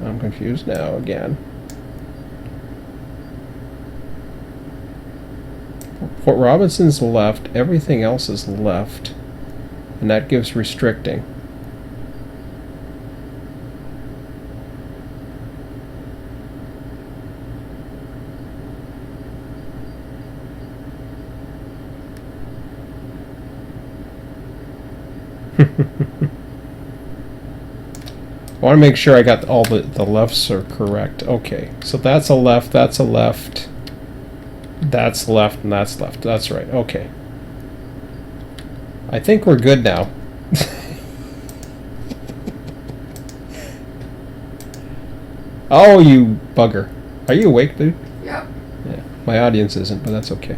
I'm confused now again. Port Robinson's left, everything else is left, and that gives restricting. I want to make sure I got all the lefts are correct. Okay, so that's a left, that's a left, that's left, and that's left. That's right, okay. I think we're good now. Oh, you bugger. Are you awake, dude? Yep. Yeah, my audience isn't, but that's okay.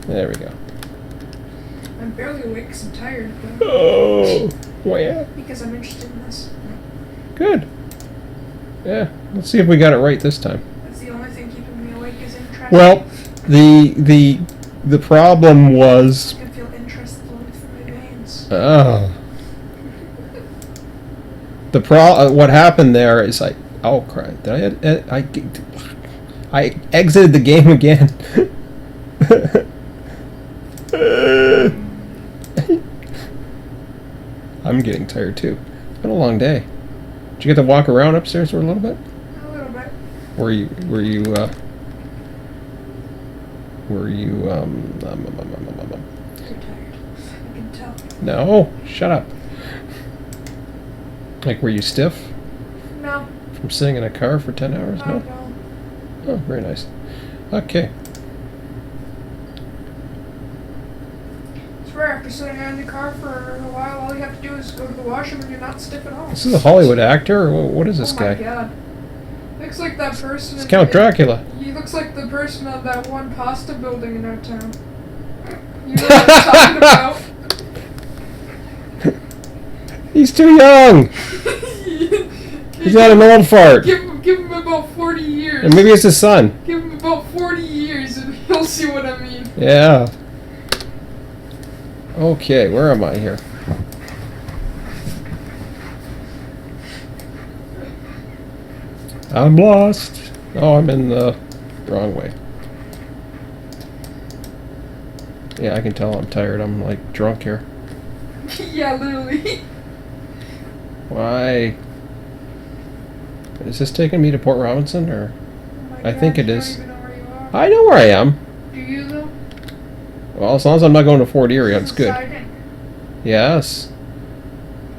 There we go. I'm barely awake because I'm tired. But Oh, yeah. because I'm interested in this. Good. Yeah, let's see if we got it right this time. That's the only thing keeping me awake is interest. Well, the problem was... I can feel interest flowing through my veins. What happened there is like, oh crap! Did I exited the game again. I'm getting tired too. It's been a long day. Did you get to walk around upstairs for a little bit? A little bit. Were you Too tired. I can tell. No, shut up. Like, were you stiff No. from sitting in a car for 10 hours? Not at No? all. Oh, very nice. Okay. It's rare after sitting in the car for a while. All you have to do is go to the washroom and you're not stiff at all. This is a Hollywood actor? Or what is this Oh guy? my god. Looks like that person. It's Count Dracula. He looks like the person of that one pasta building in our town. You know what I'm talking about? He's too young. He's got an old fart. Give him about 40 years. And maybe it's his son. Give him about 40 years and he'll see what I mean. Yeah. Okay, where am I here? I'm lost. Oh, I'm in the wrong way. Yeah, I can tell I'm tired. I'm like drunk here. Yeah, literally. Why? Is this taking me to Port Robinson, or? Oh my I think gosh, it is. I don't even know where you are. I know where I am. Do you though? Well, as long as I'm not going to Fort Erie, it's good. Siding. Yes.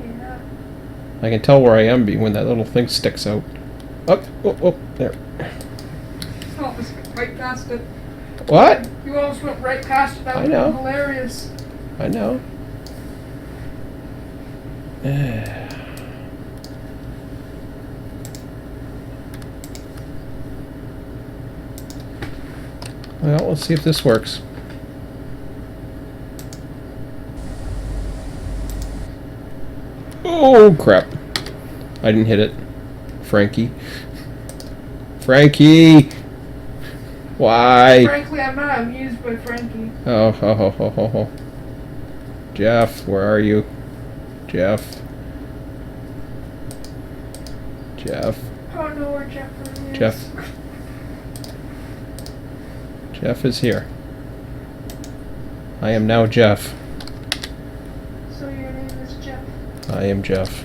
Yeah. I can tell where I am when that little thing sticks out. Oh, oh, oh, there. You almost went right past it. What? You almost went right past it. That I would know. be hilarious. I know. Well, let's see if this works. Oh, crap. I didn't hit it. Frankie. Frankie! Why? Frankly, I'm not amused by Frankie. Oh, ho, ho, ho, ho, ho. Jeff, where are you? Jeff. Jeff. I don't know where Jeff really is. Jeff. Jeff is here. I am now Jeff. So your name is Jeff. I am Jeff.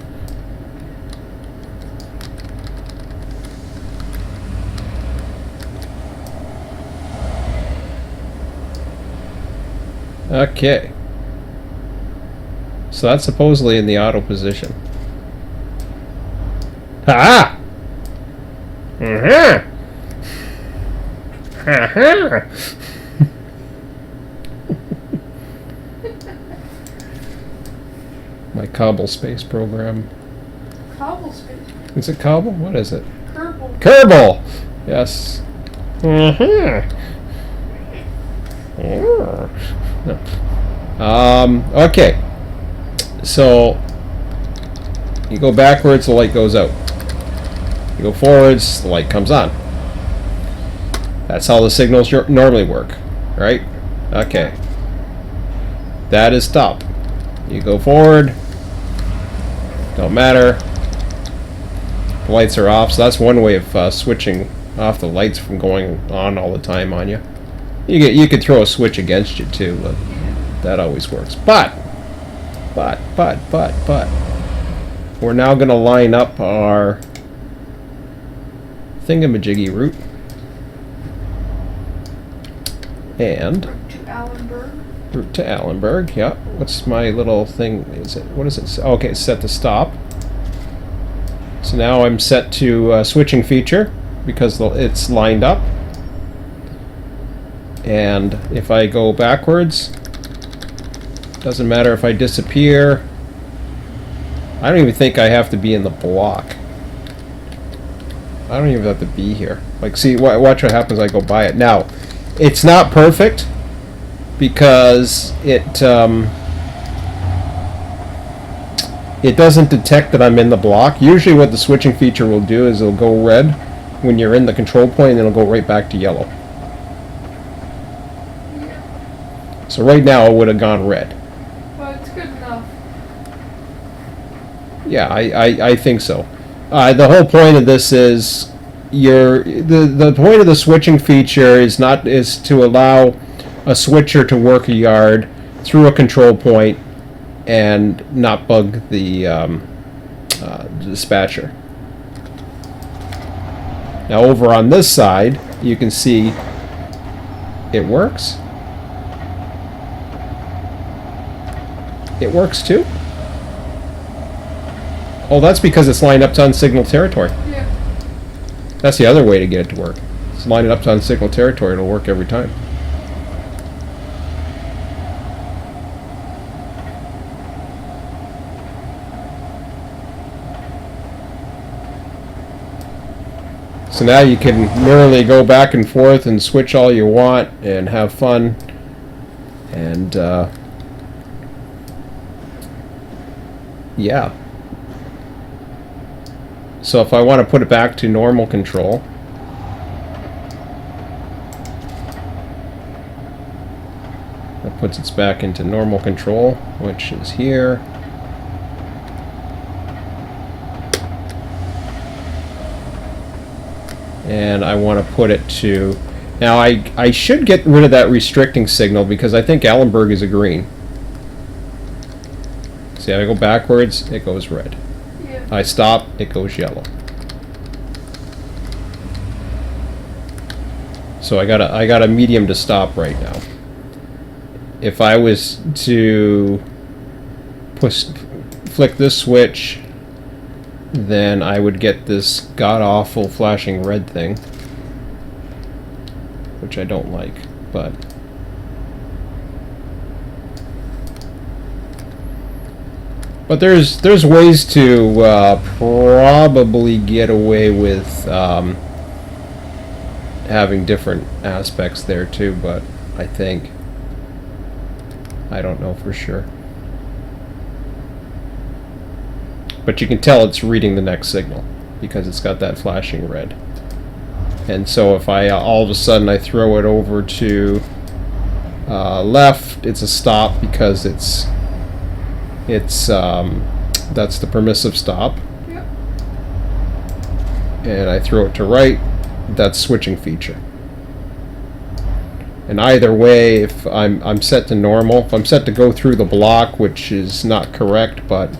Okay. So that's supposedly in the auto position. Ha! Uh-huh. Uh-huh. My Cobble Space program. Cobble space. Is it Cobble? What is it? Kerbal. Kerbal! Yes. Uh-huh. Okay. So you go backwards, the light goes out. You go forwards, the light comes on. That's how the signals normally work, right? Okay. That is stop. You go forward. Don't matter. The lights are off, so that's one way of switching off the lights from going on all the time on you. You could throw a switch against you too, but that always works. But we're now going to line up our thingamajiggy route and To Allenburg. route to Allenburg. Yeah. What's my little thing? Is it? What is it? Okay, it's set to stop. So now I'm set to switching feature because it's lined up. And if I go backwards, doesn't matter if I disappear. I don't even think I have to be in the block. I don't even have to be here. Like, see, watch what happens when I go by it. Now, it's not perfect because it doesn't detect that I'm in the block. Usually what the switching feature will do is it'll go red when you're in the control point, and then it'll go right back to yellow. So right now it would have gone red. Well, it's good enough. Yeah, I think so. The whole point of this is the point of the switching feature is to allow a switcher to work a yard through a control point and not bug the dispatcher. Now over on this side, you can see it works. It works too. Oh, that's because it's lined up to unsignaled territory. Yeah. That's the other way to get it to work. It's line it up to unsignaled territory, it'll work every time. So now you can merely go back and forth and switch all you want and have fun. And yeah. So if I want to put it back to normal control, that puts it back into normal control, which is here. And I want to put it to... Now I should get rid of that restricting signal because I think Allenburg is a green. See, I go backwards, it goes red. Yeah. I stop, it goes yellow. So I got a medium to stop right now. If I was to flick this switch, then I would get this god-awful flashing red thing, which I don't like, but there's ways to probably get away with having different aspects there too, but I don't know for sure. But you can tell it's reading the next signal because it's got that flashing red. And so if I all of a sudden I throw it over to left, it's a stop because it's that's the permissive stop. Yep. And I throw it to right, that's switching feature. And either way, if I'm set to normal, if I'm set to go through the block, which is not correct, but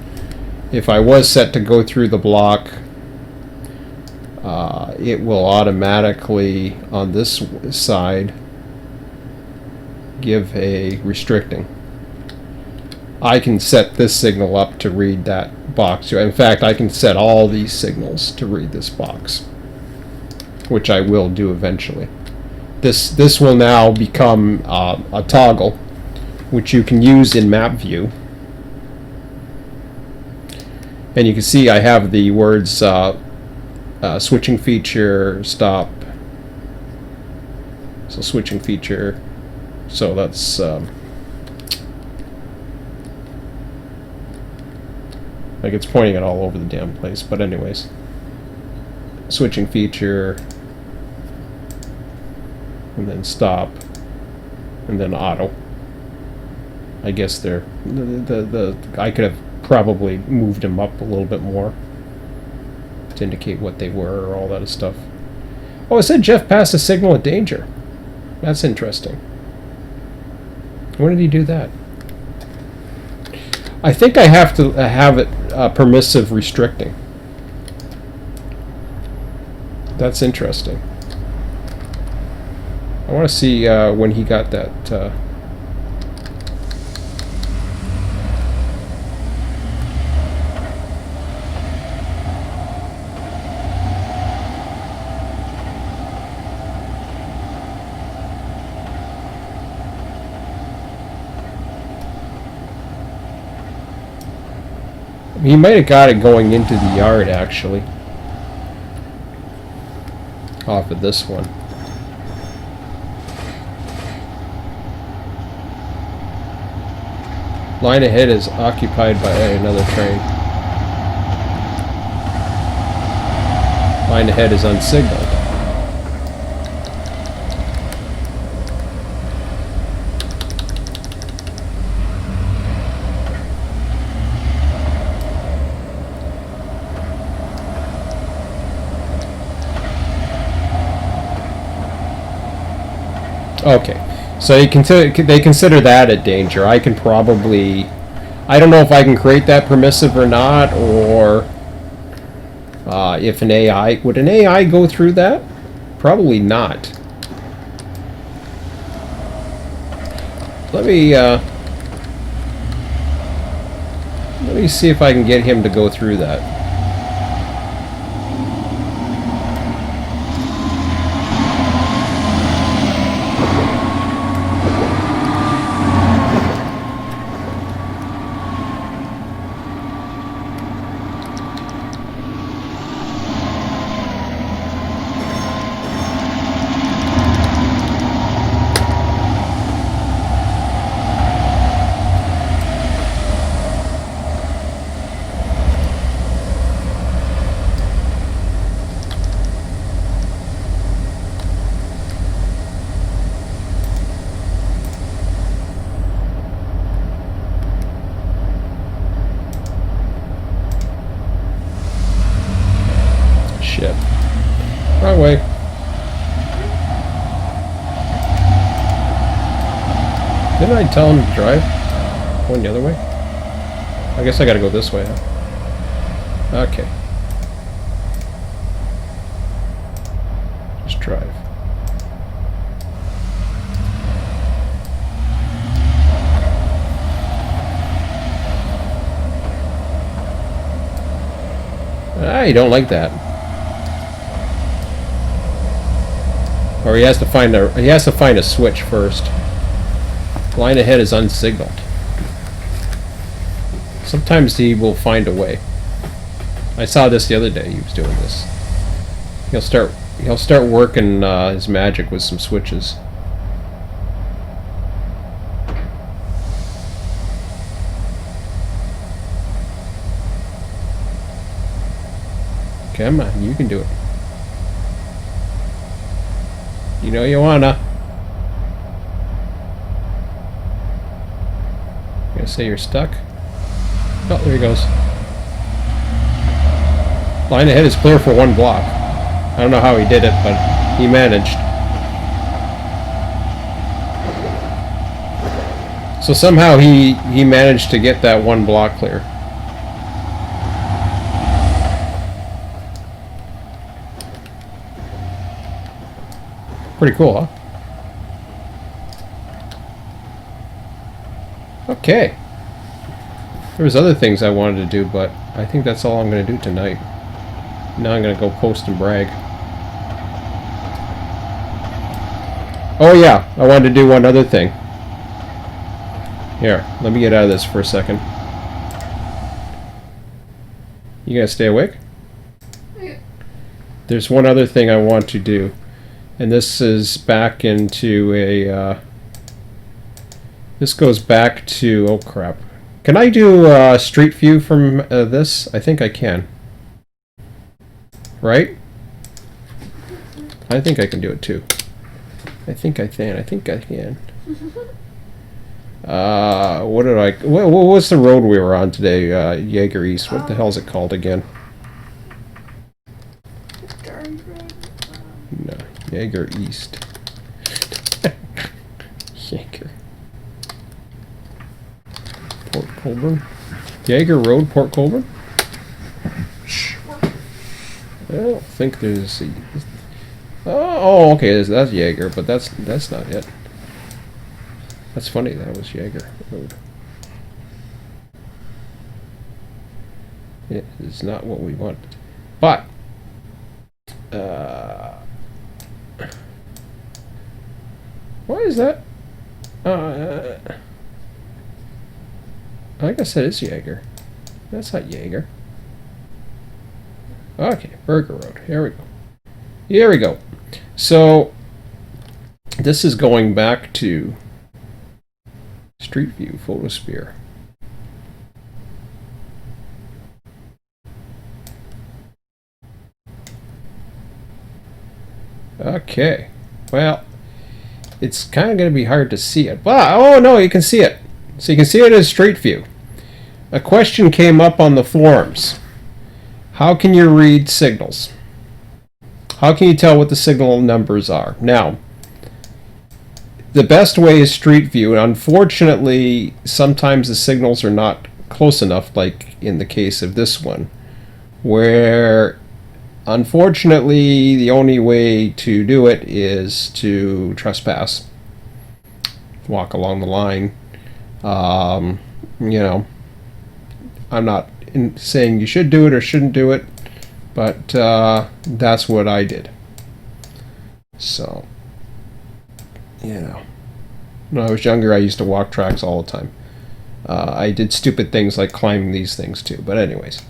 if I was set to go through the block, it will automatically on this side give a restricting. I can set this signal up to read that box. In fact, I can set all these signals to read this box, which I will do eventually. This will now become a toggle, which you can use in map view. And you can see I have the words switching feature, stop. So switching feature. So that's like it's pointing it all over the damn place. But anyways, switching feature, and then stop, and then auto. I guess they're I could have probably moved them up a little bit more to indicate what they were or all that stuff. Oh, it said Jeff passed a signal of danger. That's interesting. When did he do that? I think I have to have it permissive restricting. That's interesting. I want to see when he got that. He might have got it going into the yard, actually. Off of this one. Line ahead is occupied by another train. Line ahead is unsignaled. Okay, so they consider that a danger. I can probably, I don't know if I can create that permissive or not, or if an AI, would an AI go through that? Probably not. Let me see if I can get him to go through that. Shit. Wrong way. Didn't I tell him to drive? Going the other way? I guess I gotta go this way, huh? Okay. Just drive. Ah, you don't like that. Or he has to find a switch first. Line ahead is unsignaled. Sometimes he will find a way. I saw this the other day. He was doing this. He'll start working his magic with some switches. Come on, you can do it. You know you wanna. Gonna say you're stuck? Oh, there he goes. Line ahead is clear for 1 block. I don't know how he did it, but he managed. So somehow he managed to get that 1 block clear. Pretty cool, huh? Okay. There was other things I wanted to do, but I think that's all I'm going to do tonight. Now I'm going to go post and brag. Oh yeah, I wanted to do one other thing. Here, let me get out of this for a second. You gonna stay awake? Yeah. There's one other thing I want to do. And this is back into a, this goes back to, oh crap. Can I do Street View from this? I think I can. Right? I think I can do it too. I think I can. What did I, what was the road we were on today? Jaeger East. What the hell is it called again? No. Jaeger East. Jaeger. Port Colborne? Jaeger Road, Port Colborne? I don't think there's a... Oh, okay, that's Jaeger, but that's not it. That's funny, that was Jaeger Road. It is not what we want. But... why is that? Like I said, it's Jaeger. That's not Jaeger. Okay, Burger Road. Here we go. Here we go. So, this is going back to Street View Photosphere. Okay. Well, it's kind of going to be hard to see it. But, oh no, you can see it. So you can see it as Street View. A question came up on the forums. How can you read signals? How can you tell what the signal numbers are? Now, the best way is Street View. And unfortunately, sometimes the signals are not close enough, like in the case of this one, where unfortunately the only way to do it is to trespass, walk along the line. You know, I'm not saying you should do it or shouldn't do it, but that's what I did. So, you know, when I was younger, I used to walk tracks all the time. I did stupid things like climbing these things too, but anyways,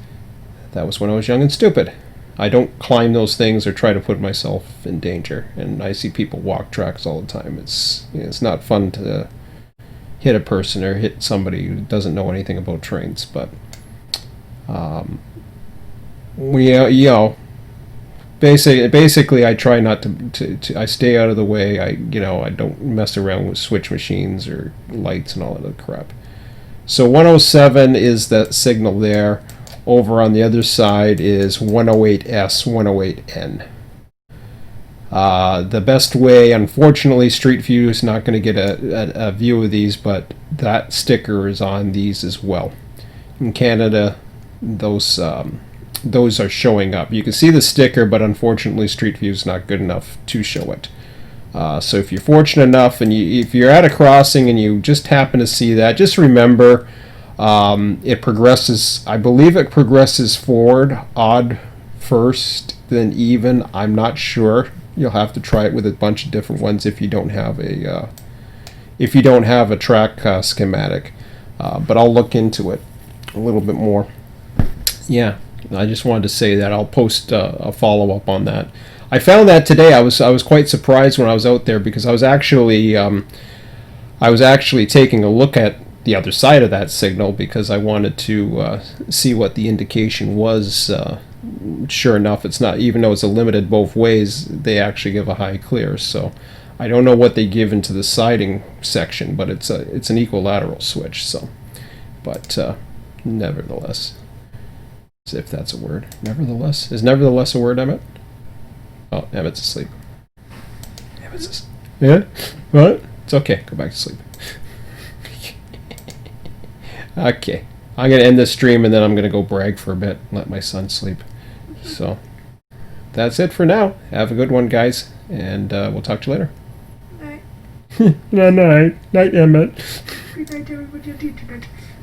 that was when I was young and stupid. I don't climb those things or try to put myself in danger, and I see people walk tracks all the time. It's, you know, it's not fun to hit a person or hit somebody who doesn't know anything about trains, but you know, basically I try not to I stay out of the way. I don't mess around with switch machines or lights and all that other crap. So 107 is that signal there. Over on the other side is 108S, 108N. The best way, unfortunately, Street View is not going to get a view of these, but that sticker is on these as well. In Canada, those are showing up. You can see the sticker, but unfortunately, Street View is not good enough to show it. So if you're fortunate enough, and if you're at a crossing and you just happen to see that, just remember, It progresses, I believe it progresses forward, odd first, then even. I'm not sure. You'll have to try it with a bunch of different ones if you don't have a track schematic. But I'll look into it a little bit more. Yeah, I just wanted to say that. I'll post a follow-up on that. I found that today. I was quite surprised when I was out there, because I was actually taking a look at the other side of that signal, because I wanted to see what the indication was. Sure enough, it's not, even though it's a limited both ways, they actually give a high clear. So I don't know what they give into the siding section, but it's an equilateral switch. So, but nevertheless, as if that's a word. Nevertheless, is nevertheless a word, Emmett? Oh, Emmett's asleep. Emmett's asleep. Yeah? What? It's okay. Go back to sleep. Okay. I'm going to end this stream, and then I'm going to go brag for a bit and let my son sleep. So, that's it for now. Have a good one, guys. And we'll talk to you later. Night. Night. Night, Emmett. Good night, everybody on the internet.